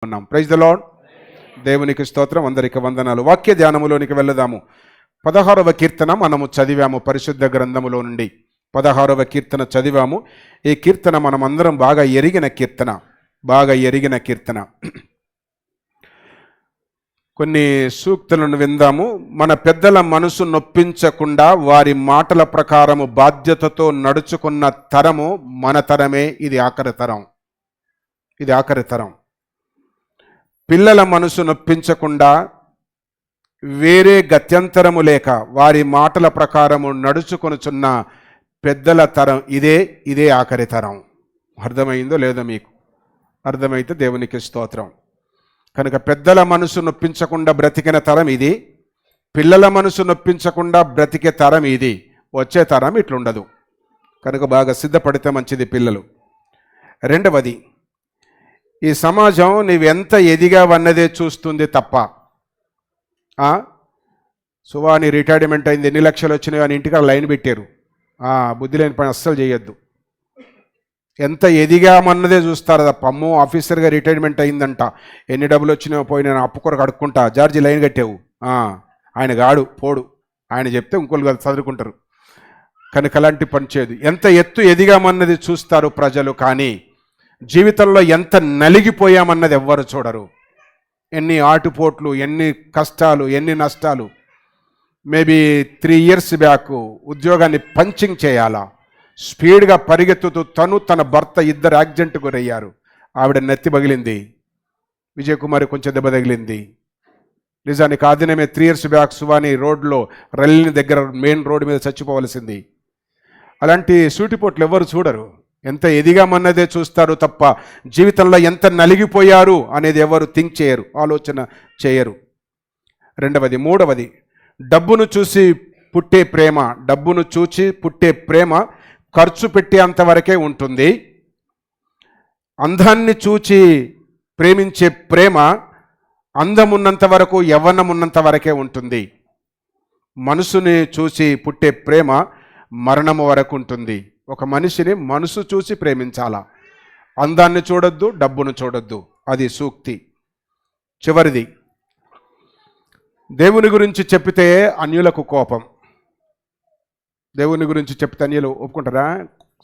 ఉన్నాం. Praise the lord. దేవునికి స్తోత్రం. అందరికి వందనాలు. వాక్య ధ్యానములోనికి వెళ్దాము. 16వ కీర్తన మనము చదివాము పరిశుద్ధ గ్రంథములో నుండి. 16వ కీర్తన చదివాము. ఈ కీర్తన మనం అందరం బాగా ఎరిగిన కీర్తన. కొన్ని సూక్తులను విందాము. మన పెద్దల మనసు నొప్పించకుండా వారి మాటల ప్రకారము బాధ్యతతో నడుచుకున్న తరము మన తరమే. ఇది ఆఖరి తరం. పిల్లల మనసు నొప్పించకుండా వేరే గత్యంతరము లేక వారి మాటల ప్రకారము నడుచుకొనుచున్న పెద్దల తరం ఇదే ఆఖరి తరం. అర్థమైందో లేదో మీకు? అర్థమైతే దేవునికి స్తోత్రం. కనుక పెద్దల మనసు నొప్పించకుండా బ్రతికిన తరం ఇది, పిల్లల మనసు నొప్పించకుండా బ్రతికే తరం ఇది. వచ్చే తరం ఇట్లుండదు. కనుక బాగా సిద్ధపడితే మంచిది పిల్లలు. రెండవది, ఈ సమాజం నీవెంత ఎదిగావన్నదే చూస్తుంది తప్ప, సువాని రిటైర్మెంట్ అయింది, ఎన్ని లక్షలు వచ్చినాయి అని ఇంటికి లైన్ పెట్టారు. బుద్ధి లేని పని అస్సలు చేయొద్దు. ఎంత ఎదిగామన్నదే చూస్తారు తప్ప, అమ్మో ఆఫీసర్గా రిటైర్మెంట్ అయిందంట, ఎన్ని డబ్బులు వచ్చినాయో పోయి నేను అప్పు కొరకు అడుక్కుంటా, జార్జి లైన్ కట్టావు, ఆయన గాడు పోడు, ఆయన చెప్తే ఇంకోళ్ళు చదువుకుంటారు. కనుక అలాంటి పని చేయదు. ఎంత ఎత్తు ఎదిగామన్నది చూస్తారు ప్రజలు, కానీ జీవితంలో ఎంత నలిగిపోయామన్నది ఎవ్వరు చూడరు. ఎన్ని ఆటుపోట్లు, ఎన్ని కష్టాలు, ఎన్ని నష్టాలు. మేబీ 3 years బ్యాక్ ఉద్యోగాన్ని పంచింగ్ చేయాలా, స్పీడ్గా పరిగెత్తుతూ తన భర్త ఇద్దరు యాక్సిడెంట్ గురయ్యారు. ఆవిడ నెత్తి పగిలింది, విజయ్ కుమారి కొంచెం దెబ్బ తగిలింది. నిజానికి ఆ దినమే 3 years బ్యాక్ సువాని రోడ్లో రల్లిని దగ్గర మెయిన్ రోడ్డు మీద చచ్చిపోవలసింది. అలాంటి సూటిపోట్లు ఎవరు చూడరు. ఎంత ఎదిగామన్నదే చూస్తారు తప్ప జీవితంలో ఎంత నలిగిపోయారు అనేది ఎవరు థింక్ చేయరు, ఆలోచన చేయరు. మూడవది, డబ్బును చూసి పుట్టే ప్రేమ ఖర్చు పెట్టేంతవరకే ఉంటుంది. అందాన్ని చూచి ప్రేమించే ప్రేమ అందమున్నంత వరకు, యవ్వనం ఉన్నంత వరకే ఉంటుంది. మనసుని చూసి పుట్టే ప్రేమ మరణము వరకు ఉంటుంది. ఒక మనిషిని మనసు చూసి ప్రేమించాలా, అందాన్ని చూడొద్దు, డబ్బును చూడొద్దు. అది సూక్తి. చివరిది, దేవుని గురించి చెప్పితే అన్యులకు కోపం. దేవుని గురించి చెప్తే అన్యులు ఒప్పుకుంటారా?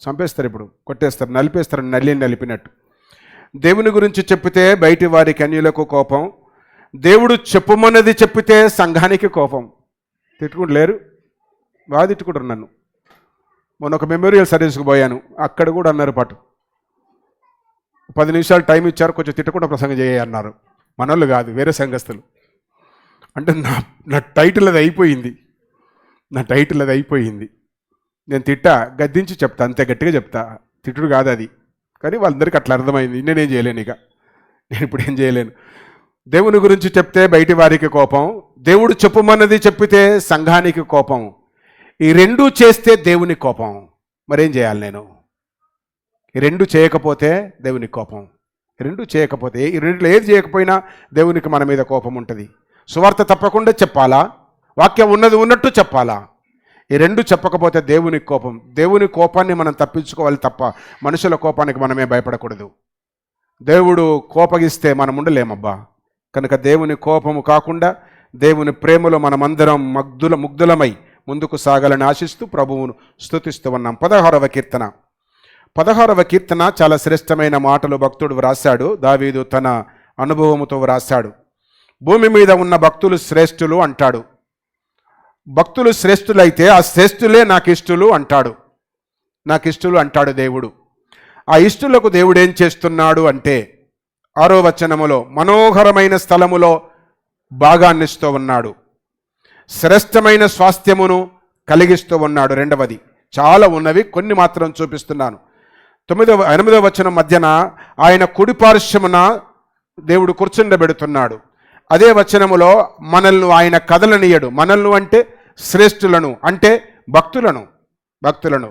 చంపేస్తారు, ఇప్పుడు కొట్టేస్తారు, నలిపేస్తారు, నలిపినట్టు. దేవుని గురించి చెప్పితే బయటి వారికి అన్యులకు కోపం. దేవుడు చెప్పుమన్నది చెప్పితే సంఘానికి కోపం. తిట్టుకుంటలేరు, బాగా తిట్టుకుంటారు నన్ను. మొన్న ఒక మెమోరియల్ సర్వీస్కి పోయాను, అక్కడ కూడా అన్నారు పాటు 10 నిమిషాలు టైం ఇచ్చారు, కొంచెం తిట్టకుండా ప్రసంగం చేయన్నారు. మనోళ్ళు కాదు, వేరే సంఘస్థులు. అంటే నా టైటిల్ అది అయిపోయింది. నేను గద్దించి చెప్తా, అంతే గట్టిగా చెప్తా, తిట్టుడు కాదు అది. కానీ వాళ్ళందరికీ అట్లా అర్థమైంది. నేనేం చేయలేను, నేను ఇప్పుడు ఏం చేయలేను. దేవుని గురించి చెప్తే బయటి వారికి కోపం, దేవుడు చెప్పుమన్నది చెప్పితే సంఘానికి కోపం. ఈ 2 చేస్తే దేవుని కోపం. మరేం చేయాలి నేను? ఈ 2 చేయకపోతే దేవునికి కోపం. 2 చేయకపోతే, ఈ 2లో ఏది చేయకపోయినా దేవునికి మన మీద కోపం ఉంటుంది. సువార్త తప్పకుండా చెప్పాలా, వాక్యం ఉన్నది ఉన్నట్టు చెప్పాలా. ఈ 2 చెప్పకపోతే దేవునికి కోపం. దేవుని కోపాన్ని మనం తప్పించుకోవాలి తప్ప మనుషుల కోపానికి మనమే భయపడకూడదు. దేవుడు కోపగిస్తే మనం ఉండలేమబ్బా. కనుక దేవుని కోపము కాకుండా దేవుని ప్రేమలో మనమందరం ముగ్ధులమై ముందుకు సాగాలని ఆశిస్తూ ప్రభువును స్తుతిస్తూ ఉన్నాం. 16వ కీర్తన చాలా శ్రేష్టమైన మాటలు భక్తుడు వ్రాశాడు. దావీదు తన అనుభవముతో వ్రాశాడు. భూమి మీద ఉన్న భక్తులు శ్రేష్ఠులు అంటాడు. భక్తులు శ్రేష్ఠులైతే ఆ శ్రేష్ఠులే నాకు ఇష్టలు అంటాడు దేవుడు. ఆ ఇష్టలకు దేవుడు ఏం చేస్తున్నాడు అంటే 6వ వచనములో మనోహరమైన స్థలములో భాగాన్నిస్తూ ఉన్నాడు, శ్రేష్టమైన స్వాస్థ్యమును కలిగిస్తూ ఉన్నాడు. రెండవది, చాలా ఉన్నవి, కొన్ని మాత్రం చూపిస్తున్నాను. 8వ వచనం మధ్యన ఆయన కుడిపార్శ్వమున దేవుడు కూర్చుండబెడుతున్నాడు. అదే వచనములో మనల్ని ఆయన కదలనీయడు. మనల్ని అంటే శ్రేష్ఠులను, అంటే భక్తులను.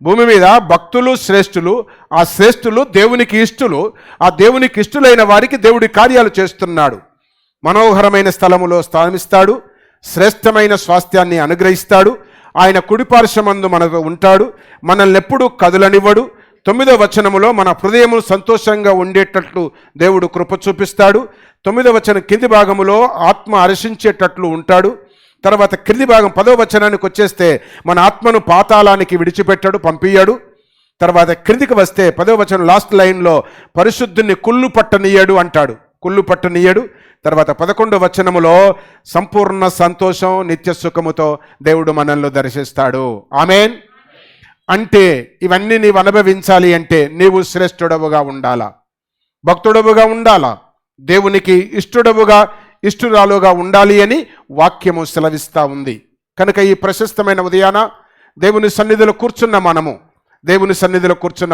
భూమి మీద భక్తులు శ్రేష్ఠులు. ఆ శ్రేష్ఠులు దేవునికి ఇష్టలు. ఆ దేవునికి ఇష్టలైన వారికి దేవుడి కార్యాలు చేస్తున్నాడు. మనోహరమైన స్థలములో స్థానిస్తాడు, శ్రేష్టమైన స్వాస్థ్యాన్ని అనుగ్రహిస్తాడు. ఆయన కుడిపార్శ్వమందు మనకు ఉంటాడు. మనల్ని ఎప్పుడూ కదులనివ్వడు. 9వ వచనములో మన హృదయము సంతోషంగా ఉండేటట్లు దేవుడు కృప చూపిస్తాడు. 9వ వచనం కింది భాగములో ఆత్మ హర్షించేటట్లు ఉంటాడు. తర్వాత క్రింది భాగం 10వ వచనానికి వచ్చేస్తే మన ఆత్మను పాతాళానికి విడిచిపెట్టాడు, పంపియాడు. తర్వాత క్రిందికి వస్తే 10వ వచనం లాస్ట్ లైన్లో పరిశుద్ధుని కుళ్ళు పట్టనీయడు అంటాడు, కుళ్ళు పట్టనీయడు. తర్వాత 11వ వచనములో సంపూర్ణ సంతోషం నిత్య సుఖముతో దేవుడు మనల్ని దర్శిస్తాడు. ఆమేన్. అంటే ఇవన్నీ నీవు అనుభవించాలి అంటే నీవు శ్రేష్ఠుడవుగా ఉండాలా, భక్తుడవుగా ఉండాలా, దేవునికి ఇష్టురాలుగా ఉండాలి అని వాక్యము సెలవిస్తూ ఉంది. కనుక ఈ ప్రశస్తమైన ఉదయాన దేవుని సన్నిధిలో కూర్చున్న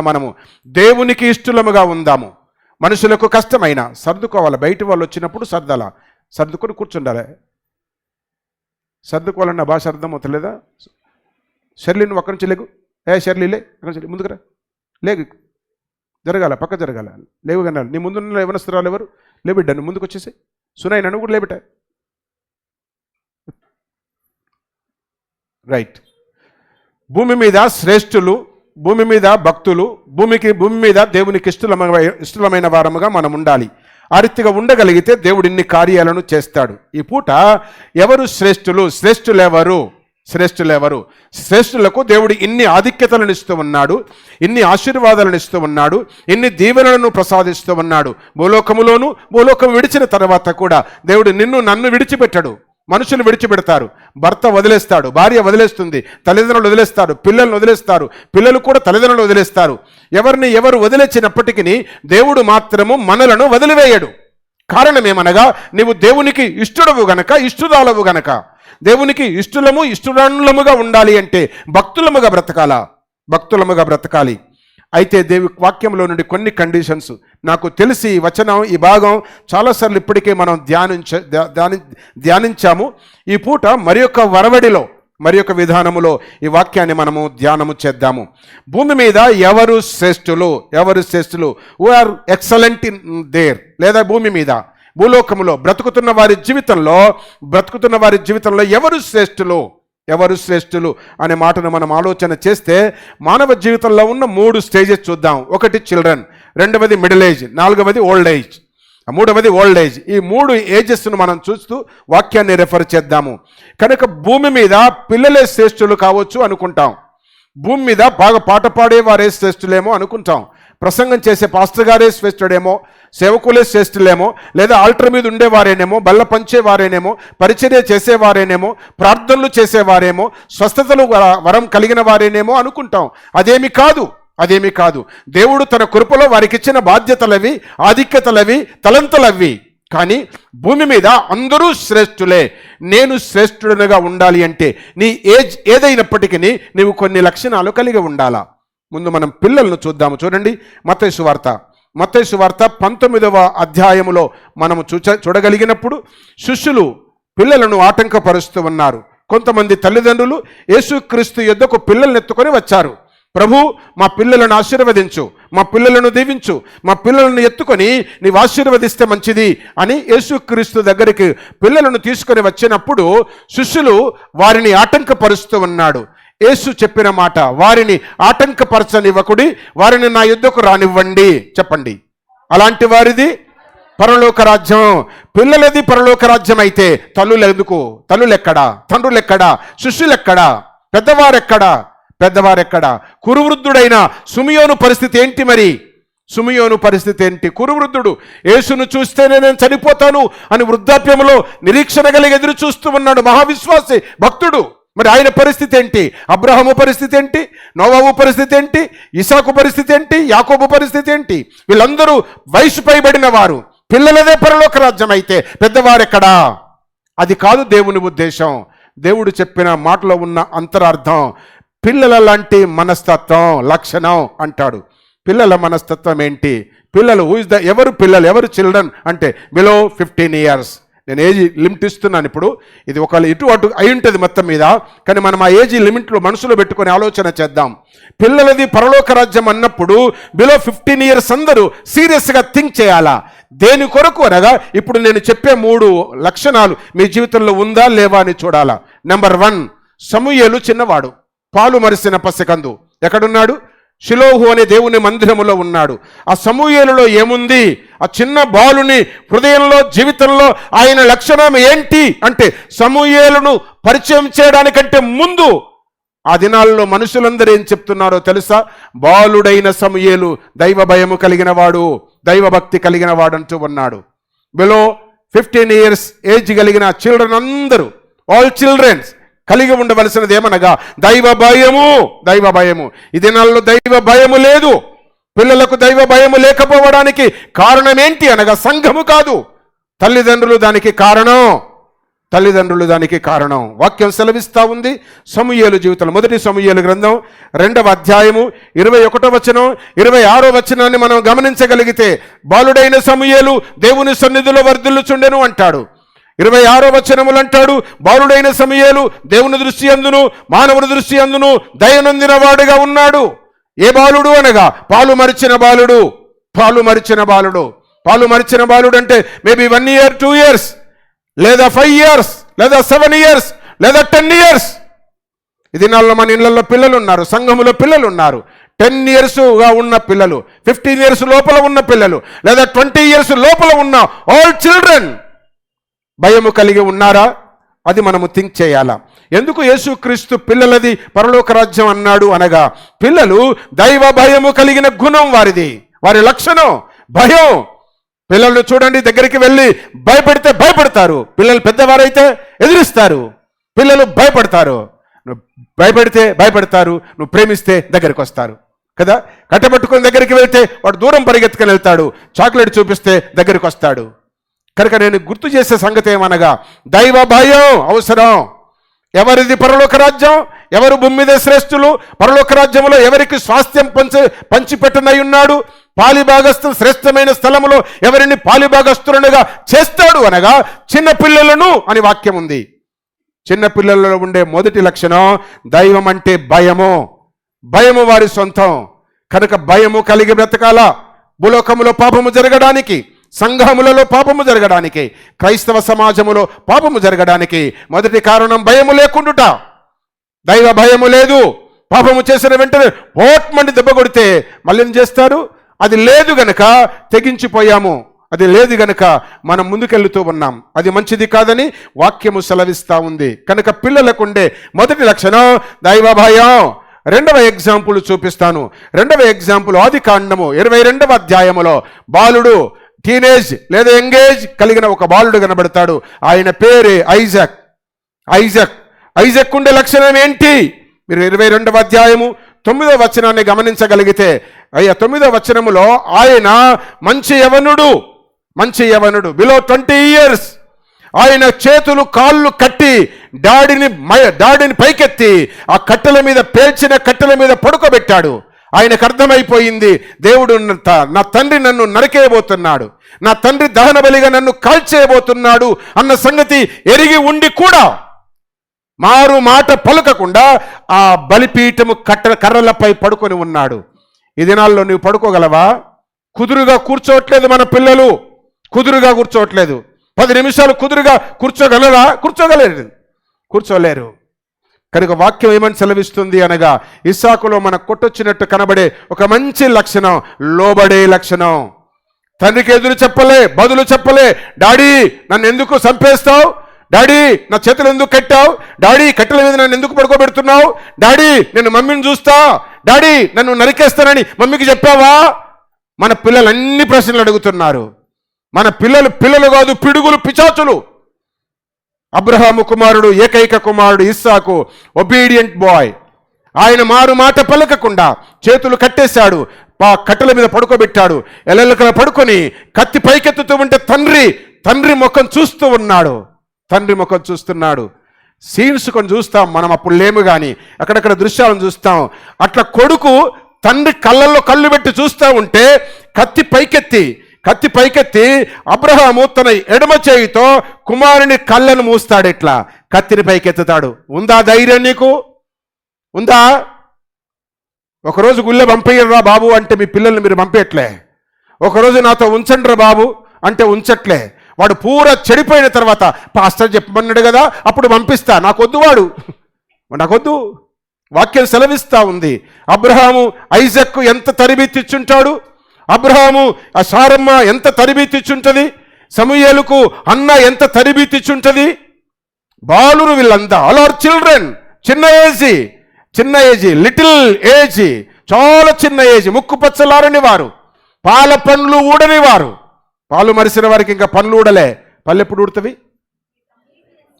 మనము దేవునికి ఇష్టలముగా ఉందాము. మనుషులకు కష్టమైన సర్దుకోవాలి. బయట వాళ్ళు వచ్చినప్పుడు సర్దుకొని కూర్చుండాలి. సర్దుకోవాలన్న భాష అర్థం అవుతలేదా? షర్లీ నువ్వు అక్కడి నుంచి లేకు, షర్లీలే అక్కడి నుంచి ముందుకురా, లేకు, జరగాల, పక్క జరగాల, లేవు కనాలి. నీ ముందున్న యవనస్తురాలు ఎవరు? లేబిడ్డ, నువ్వు ముందుకు వచ్చేసి సునాయి, నన్ను కూడా లేబిట్ట. రైట్. భూమి మీద శ్రేష్ఠులు, భూమి మీద భక్తులు, భూమి మీద దేవునికి ఇష్టమైన వారముగా మనం ఉండాలి. ఆ రీతిగా ఉండగలిగితే దేవుడు ఇన్ని కార్యాలను చేస్తాడు. ఈ పూట ఎవరు శ్రేష్ఠులు? శ్రేష్ఠులెవరు? శ్రేష్ఠులకు దేవుడు ఇన్ని ఆధిక్యతలను ఇస్తూ ఉన్నాడు, ఇన్ని ఆశీర్వాదాలను ఇస్తూ ఉన్నాడు, ఇన్ని దీవెనలను ప్రసాదిస్తూ ఉన్నాడు. భూలోకం విడిచిన తర్వాత కూడా దేవుడు నన్ను విడిచిపెట్టాడు. మనుషులు విడిచిపెడతారు, భర్త వదిలేస్తాడు, భార్య వదిలేస్తుంది, తల్లిదండ్రులు వదిలేస్తారు, పిల్లలను వదిలేస్తారు, పిల్లలు కూడా తల్లిదండ్రులు వదిలేస్తారు. ఎవరు వదిలేసినప్పటికీ దేవుడు మాత్రము మనలను వదిలివేయడు. కారణమేమనగా నీవు దేవునికి ఇష్టురాలవు గనక. దేవునికి ఇష్టురానులముగా ఉండాలి అంటే భక్తులముగా బ్రతకాలి. అయితే దేవి వాక్యంలో నుండి కొన్ని కండిషన్స్ నాకు తెలిసి ఈ వచనం, ఈ భాగం చాలాసార్లు ఇప్పటికే మనం ధ్యానించాము. ఈ పూట మరి యొక్క విధానములో ఈ వాక్యాన్ని మనము ధ్యానము చేద్దాము. భూమి మీద ఎవరు శ్రేష్ఠులు? Who are excellent in there, లేదా భూలోకములో బ్రతుకుతున్న వారి జీవితంలో ఎవరు శ్రేష్ఠులు అనే మాటను మనం ఆలోచన చేస్తే మానవ జీవితంలో ఉన్న 3 స్టేజెస్ చూద్దాం. ఒకటి చిల్డ్రన్, రెండవది మిడిల్ ఏజ్, నాలుగవది ఓల్డ్ ఏజ్, మూడవది ఓల్డ్ ఏజ్. ఈ 3 ఏజెస్ను మనం చూస్తూ వాక్యాన్ని రెఫర్ చేద్దాము. కనుక భూమి మీద పిల్లలే శ్రేష్ఠులు కావచ్చు అనుకుంటాం, భూమి మీద బాగా పాట పాడేవారే శ్రేష్ఠులేమో అనుకుంటాం, ప్రసంగం చేసే పాస్టర్ గారే శ్రేష్ఠుడేమో, సేవకులే శ్రేష్ఠులేమో, లేదా ఆల్టర్ మీద ఉండేవారేనేమో, బల్ల పంచేవారేనేమో, పరిచర్య చేసేవారేనేమో, ప్రార్థనలు చేసేవారేమో, స్వస్థతలు వరం కలిగిన వారేనేమో అనుకుంటాం. అదేమి కాదు. దేవుడు తన కృపలో వారికి ఇచ్చిన బాధ్యతలవి, ఆధిక్యతలవి, తలంతులవి. కానీ భూమి మీద అందరూ శ్రేష్ఠులే. నేను శ్రేష్ఠుడుగా ఉండాలి అంటే నీ ఏజ్ ఏదైనప్పటికీ నీవు కొన్ని లక్షణాలు కలిగి ఉండాలా. ముందు మనం పిల్లలను చూద్దాము. చూడండి, మత్తయి సువార్త 19వ అధ్యాయములో మనము చూడగలిగినప్పుడు శిష్యులు పిల్లలను ఆటంకపరుస్తూ ఉన్నారు. కొంతమంది తల్లిదండ్రులు యేసుక్రీస్తు యొద్దకు పిల్లల్ని ఎత్తుకొని వచ్చారు. ప్రభు, మా పిల్లలను ఆశీర్వదించు, మా పిల్లలను దీవించు, మా పిల్లలను ఎత్తుకొని నీవు ఆశీర్వదిస్తే మంచిది అని యేసుక్రీస్తు దగ్గరికి పిల్లలను తీసుకొని వచ్చినప్పుడు శిష్యులు వారిని ఆటంకపరుస్తూ ఉన్నాడు. యేసు చెప్పిన మాట, వారిని ఆటంకపరచనివ్వకుడి, వారిని నా యుద్ధకు రానివ్వండి. చెప్పండి, అలాంటి వారిది పరలోక రాజ్యం. పిల్లలది పరలోక రాజ్యం అయితే తల్లులెక్కడా, తండ్రులెక్కడా, శిష్యులెక్కడా, పెద్దవారెక్కడా? కురువృద్ధుడైన సుమియోను పరిస్థితి ఏంటి? కురువృద్ధుడు యేసును చూస్తేనే నేను చనిపోతాను అని వృద్ధాప్యంలో నిరీక్షణ కలిగి ఎదురు చూస్తూ ఉన్నాడు. మహావిశ్వాసి, భక్తుడు. మరి ఆయన పరిస్థితి ఏంటి? అబ్రహాము పరిస్థితి ఏంటి? నోవాహు పరిస్థితి ఏంటి? ఇసాకు పరిస్థితి ఏంటి? యాకోబు పరిస్థితి ఏంటి? వీళ్ళందరూ వయసు పైబడిన వారు. పిల్లలదే పరలోక రాజ్యం అయితే పెద్దవారెక్కడా? అది కాదు దేవుని ఉద్దేశం. దేవుడు చెప్పిన మాటలో ఉన్న అంతరార్థం పిల్లల లాంటి మనస్తత్వం, లక్షణం అంటాడు. పిల్లల మనస్తత్వం ఏంటి? ఎవరు చిల్డ్రన్ అంటే బిలో 15 years. నేను ఏజ్ లిమిట్ ఇస్తున్నాను. ఇప్పుడు ఇది ఒక ఇటు అటు అయి ఉంటుంది మొత్తం మీద, కానీ మనం ఆ ఏజ్ లిమిట్లో మనసులో పెట్టుకొని ఆలోచన చేద్దాం. పిల్లలది పరలోక రాజ్యం అన్నప్పుడు బిలో 15 years అందరూ సీరియస్గా థింక్ చేయాలా? దేని కొరకు అనగా ఇప్పుడు నేను చెప్పే 3 లక్షణాలు మీ జీవితంలో ఉందా లేవా అని చూడాలా. నెంబర్ 1, సమూయేలు చిన్నవాడు, పాలు మరిసిన పసికందు. ఎక్కడున్నాడు? షిలోహు అనే దేవుని మందిరములో ఉన్నాడు. ఆ సమూయేలులో ఏముంది? ఆ చిన్న బాలుని హృదయంలో, జీవితంలో ఆయన లక్షణం ఏంటి అంటే, సమూయేలును పరిచయం చేయడానికంటే ముందు ఆ దినాల్లో మనుషులందరూ ఏం చెప్తున్నారో తెలుసా? బాలుడైన సమూయేలు దైవ భయము కలిగిన వాడు, దైవభక్తి కలిగిన వాడు అంటూ ఉన్నాడు. బిలో 15 years ఏజ్ కలిగిన చిల్డ్రన్ అందరూ, ఆల్ చిల్డ్రన్స్ కలిగి ఉండవలసినది ఏమనగా దైవ భయము. దైవ భయము. ఈ దినాల్లో దైవ భయము లేదు. పిల్లలకు దైవ భయము లేకపోవడానికి కారణం ఏంటి అనగా సంఘము కాదు, తల్లిదండ్రులు దానికి కారణం. తల్లిదండ్రులు దానికి కారణం. వాక్యం సెలవిస్తూ ఉంది సమూయేలు జీవితంలో. మొదటి సమూయేలు గ్రంథం 2వ అధ్యాయము 21వ వచనం 26వ వచనాన్ని మనం గమనించగలిగితే, బాలుడైన సమూయేలు దేవుని సన్నిధిలో వర్ధిల్లుచుండెను అంటాడు. 26వ వచనములు అంటాడు, బాలుడైన సమూయేలు దేవుని దృష్టి అందును మానవుని దృష్టి అందును దయనొందిన వాడుగా ఉన్నాడు. ఏ బాలుడు అనగా పాలు మరిచిన బాలుడు. పాలు మరిచిన బాలుడు. పాలు మరిచిన బాలుడు అంటే మేబీ 1 year 2 years లేదా 5 years లేదా 7 years లేదా 10 years. ఈ దినాల్లో మన ఇళ్లలో పిల్లలు ఉన్నారు, సంఘములో పిల్లలు ఉన్నారు. 10 yearsగా ఉన్న పిల్లలు, 15 years లోపల ఉన్న పిల్లలు, లేదా 20 years లోపల ఉన్న ఆల్ చిల్డ్రన్ భయము కలిగి ఉన్నారా? అది మనము థింక్ చేయాలా. ఎందుకు యేసుక్రీస్తు పిల్లలది పరలోక రాజ్యం అన్నాడు అనగా, పిల్లలు దైవ భయము కలిగిన గుణం వారిది, వారి లక్షణం భయం. పిల్లలు చూడండి, దగ్గరికి వెళ్ళి భయపెడితే భయపడతారు. పిల్లలు పెద్దవారైతే ఎదిరిస్తారు. పిల్లలు భయపడతారు. నువ్వు భయపెడితే భయపడతారు, నువ్వు ప్రేమిస్తే దగ్గరికి వస్తారు కదా. కట్టబట్టుకుని దగ్గరికి వెళ్తే వాడు దూరం పరిగెత్తుకుని వెళ్తాడు, చాక్లెట్ చూపిస్తే దగ్గరికి వస్తాడు. కనుక నేను గుర్తు చేసే సంగతి ఏమనగా, దైవ భయం అవసరం. ఎవరిది పరలోక రాజ్యం? ఎవరు భూమి మీద శ్రేష్ఠులు? పరలోక రాజ్యంలో ఎవరికి స్వాస్థ్యం పంచిపెట్టనై ఉన్నాడు? పాలిభాగస్థు శ్రేష్టమైన స్థలములో ఎవరిని పాలిభాగస్తులుగా చేస్తాడు అనగా చిన్నపిల్లలను అని వాక్యం ఉంది. చిన్నపిల్లలలో ఉండే మొదటి లక్షణం దైవం అంటే భయము. భయము వారి సొంతం. కనుక భయము కలిగి బ్రతకాల. భూలోకములో పాపము జరగడానికి, సంఘములలో పాపము జరగడానికి, క్రైస్తవ సమాజములో పాపము జరగడానికి మొదటి కారణం భయము లేకుండుట. దైవ భయము లేదు. పాపము చేసిన వెంటనే ఓట్మండి దెబ్బ కొడితే మళ్ళీ ఏం చేస్తారు? అది లేదు గనక తెగించిపోయాము. అది లేదు గనక మనం ముందుకెళ్తూ ఉన్నాం. అది మంచిది కాదని వాక్యము సెలవిస్తూ ఉంది. కనుక పిల్లలకుండే మొదటి లక్షణం దైవ భయం. 2వ ఎగ్జాంపుల్ చూపిస్తాను. 2వ ఎగ్జాంపుల్ ఆదికాండము 22వ అధ్యాయములో బాలుడు, టీనేజ్ లేదా ఎంగేజ్ కలిగిన ఒక బాలుడు కనబడతాడు. ఆయన పేరే ఐజాక్. ఐజాక్ ఉండే లక్షణం ఏంటి? మీరు 22వ అధ్యాయము 9వ వచనాన్ని గమనించగలిగితే, 9వ వచనములో ఆయన మంచి యవనుడు బిలో 20 years. ఆయన చేతులు కాళ్ళు కట్టి డాడిని పైకెత్తి ఆ కట్టెల మీద, పేల్చిన కట్టెల మీద పడుకోబెట్టాడు. ఆయనకు అర్థమైపోయింది, దేవుడు నా తండ్రి నన్ను నరికేయబోతున్నాడు, నా తండ్రి దహన బలిగా నన్ను కాల్చేయబోతున్నాడు అన్న సంగతి ఎరిగి ఉండి కూడా మారు మాట పలుకకుండా ఆ బలిపీఠము కర్రలపై పడుకొని ఉన్నాడు. ఈ దినాల్లో నువ్వు పడుకోగలవా? కుదురుగా కూర్చోవట్లేదు మన పిల్లలు. కుదురుగా కూర్చోవట్లేదు. 10 నిమిషాలు కుదురుగా కూర్చోగలరా? కూర్చోలేరు. కనుక వాక్యం ఏమని సెలవిస్తుంది అనగా, ఇస్సాకులో మనకు కొట్టొచ్చినట్టు కనబడే ఒక మంచి లక్షణం లోబడే లక్షణం. తండ్రికి ఎదురు చెప్పలే, బదులు చెప్పలే. డాడీ నన్ను ఎందుకు చంపేస్తావు? డాడీ నా చేతులు ఎందుకు కట్టావు? డాడీ కట్టెల మీద నన్ను ఎందుకు పడుకోబెడుతున్నావు? డాడీ నేను మమ్మీని చూస్తా, డాడీ నన్ను నరికేస్తానని మమ్మీకి చెప్పావా? మన పిల్లలు అన్ని ప్రశ్నలు అడుగుతున్నారు. మన పిల్లలు కాదు, పిడుగులు, పిచాచులు. అబ్రహాము కుమారుడు, ఏకైక కుమారుడు ఇస్సాకు ఒబీడియంట్ బాయ్. ఆయన మారు మాట పలకకుండా చేతులు కట్టేశాడు, కట్టెల మీద పడుకోబెట్టాడు. ఎల్లెల్లకల పడుకొని కత్తి పైకెత్తుతూ ఉంటే తండ్రి ముఖం చూస్తూ ఉన్నాడు. సీన్స్ కొని చూస్తాం మనం, అప్పుడు లేము కానీ అక్కడక్కడ దృశ్యాలను చూస్తాం. అట్లా కొడుకు తండ్రి కళ్ళల్లో కళ్ళు పెట్టి చూస్తూ ఉంటే కత్తి పైకెత్తి అబ్రహాము తన ఎడమ చేయితో కుమారుని కళ్ళను మూస్తాడు. ఇట్లా కత్తిని పైకెత్తుతాడు. ఉందా ధైర్యం నీకు? ఉందా? ఒకరోజు గుళ్ళె పంపేయరా బాబు అంటే మీ పిల్లల్ని మీరు పంపేయట్లే. ఒకరోజు నాతో ఉంచండి రా బాబు అంటే ఉంచట్లే. వాడు పూరా చెడిపోయిన తర్వాత పాస్టర్ చెప్పమన్నాడు కదా అప్పుడు పంపిస్తా, నాకొద్దు. వాడు నాకొద్దు. వాక్యం సెలవిస్తా ఉంది. అబ్రహాము ఐజాక్ ఎంత తరిబితిచ్చుంటాడు, అబ్రహాము ఆ సారమ్మ ఎంత తరిబితిచ్చుంటది, సమూయేలుకు అన్న ఎంత తరిబితిచ్చుంటది. బాలురు వీళ్ళంతా, ఆల్ ఆర్ చిల్డ్రన్, చిన్న ఏజీ, లిటిల్ ఏజీ, చాలా చిన్న ఏజీ, ముక్కు పచ్చలారని వారు, పాల పండ్లు ఊడని వారు. పాలు మరిసిన వారికి ఇంకా పండ్లు ఊడలే, పళ్ళు ఎప్పుడు ఊడుతుంది?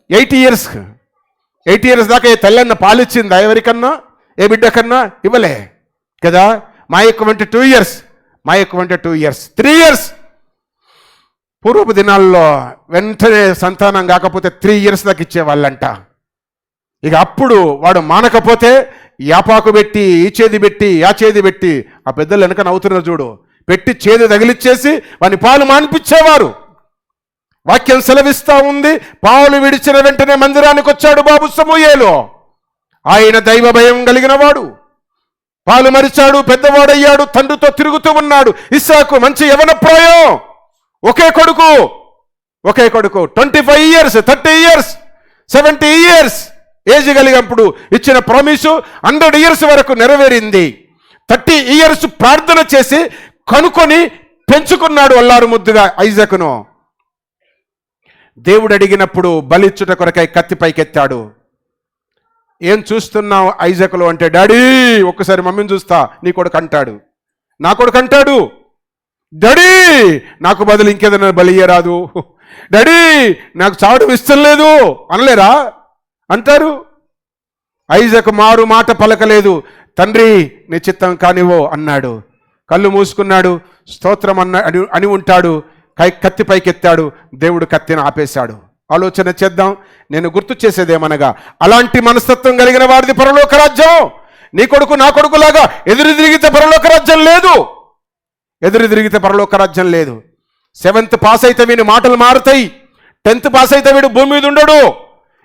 80 ఇయర్స్ దాకా ఏ తల్లన్న పాలిచ్చిందా ఎవరికన్నా, ఏ బిడ్డకన్నా? ఇవ్వలే కదా. మా యొక్క అంటే 2 ఇయర్స్ 3 ఇయర్స్. పూర్వపు దినాల్లో వెంటనే సంతానం కాకపోతే 3 ఇయర్స్ దాకా ఇచ్చేవాళ్ళంట. ఇక అప్పుడు వాడు మానకపోతే యాపాకు పెట్టి, ఈ చేది పెట్టి, ఆ చేది పెట్టి, ఆ పెద్దలు వెనక నవ్వుతున్నారు చూడు, పెట్టి చేది తగిలిచ్చేసి వాని పాలు మానిపించేవారు. వాక్యం సెలవిస్తా ఉంది. పాలు విడిచిన వెంటనే మందిరానికి వచ్చాడు బాబు సమూయేలు. ఆయన దైవ భయం కలిగిన వాడు. పాలు మరిచాడు, పెద్దవాడయ్యాడు, తండ్రితో తిరుగుతూ ఉన్నాడు. ఇస్సాకు మంచి యవన ప్రాయం, ఒకే కొడుకు 25 ఇయర్స్, 30 ఇయర్స్, 70 ఇయర్స్ ఏజ్ కలిగినప్పుడు ఇచ్చిన ప్రామిసు 100 ఇయర్స్ వరకు నెరవేరింది. 30 ఇయర్స్ ప్రార్థన చేసి కనుకొని పెంచుకున్నాడు అల్లారు ముద్దుగా ఐజాకును. దేవుడు అడిగినప్పుడు బలిచ్చుట కొరకై కత్తి పైకెత్తాడు. ఏం చూస్తున్నావు ఐజాకులో అంటే, డాడీ ఒక్కసారి మమ్మీని చూస్తా, నీ కొడుకు అంటాడు. నా కొడుకు అంటాడు, డాడీ నాకు బదులు ఇంకేదైనా బలియరాదు, డాడీ నాకు చావడం ఇష్టం లేదు అనలేరా? అంటారు. ఐజాకు మారు మాట పలకలేదు. తండ్రి నీ చిత్తం కానివో అన్నాడు. కళ్ళు మూసుకున్నాడు. స్తోత్రం అని ఉంటాడు. కత్తి పైకెత్తాడు. దేవుడు కత్తిని ఆపేశాడు. ఆలోచన చేద్దాం. నేను గుర్తు చేసేదేమనగా, అలాంటి మనస్తత్వం కలిగిన వారిది పరలోక రాజ్యం. నీ కొడుకు నా కొడుకులాగా ఎదురు తిరిగితే పరలోక రాజ్యం లేదు. 7th పాస్ అయితే వీడి మాటలు మారుతాయి. 10th పాస్ అయితే వీడు భూమి మీద ఉండడు.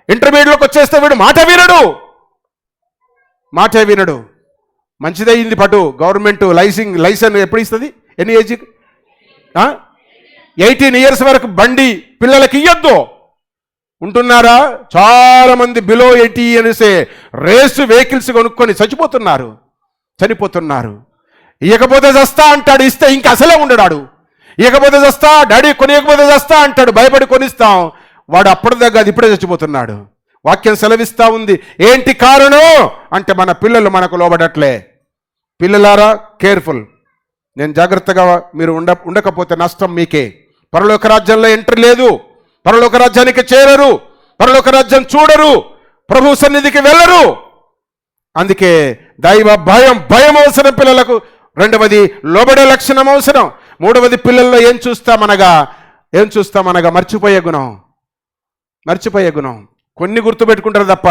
ఇంటర్మీడియట్లోకి వచ్చేస్తే వీడు మాట వినడు. మంచిదయ్యింది పటు గవర్నమెంట్ లైసెన్స్ ఎప్పుడు ఇస్తుంది? ఎన్ని ఏజ్? 18 ఇయర్స్ వరకు బండి పిల్లలకి ఇయ్యొద్దు. ఉంటున్నారా? చాలా మంది బిలో 80 అనేసే రేసు వెహికల్స్ కొనుక్కొని చనిపోతున్నారు. ఇయ్యకపోతే చస్తా అంటాడు, ఇస్తే ఇంకా అసలే ఉండడాడు. ఇయ్యకపోతే చస్తా, డాడీ కొనియకపోతే చస్తా అంటాడు, భయపడి కొనిస్తాం. వాడు అప్పటిదాకా అది ఇప్పుడే చచ్చిపోతున్నాడు. వాక్యం సెలవిస్తా ఉంది. ఏంటి కారణం అంటే, మన పిల్లలు మనకు లోబడట్లే. పిల్లలారా కేర్ఫుల్. నేను జాగ్రత్తగా మీరు ఉండకపోతే నష్టం మీకే. పరలోక రాజ్యంలో ఎంట్రీ లేదు. పరలోక రాజ్యానికి చేరరు. పరలోక రాజ్యం చూడరు. ప్రభు సన్నిధికి వెళ్ళరు. అందుకే దైవ భయం అవసరం పిల్లలకు. 2వది లోబడే లక్షణం అవసరం. 3వది పిల్లల్లో ఏం చూస్తామనగా మర్చిపోయే గుణం. కొన్ని గుర్తుపెట్టుకుంటారు తప్ప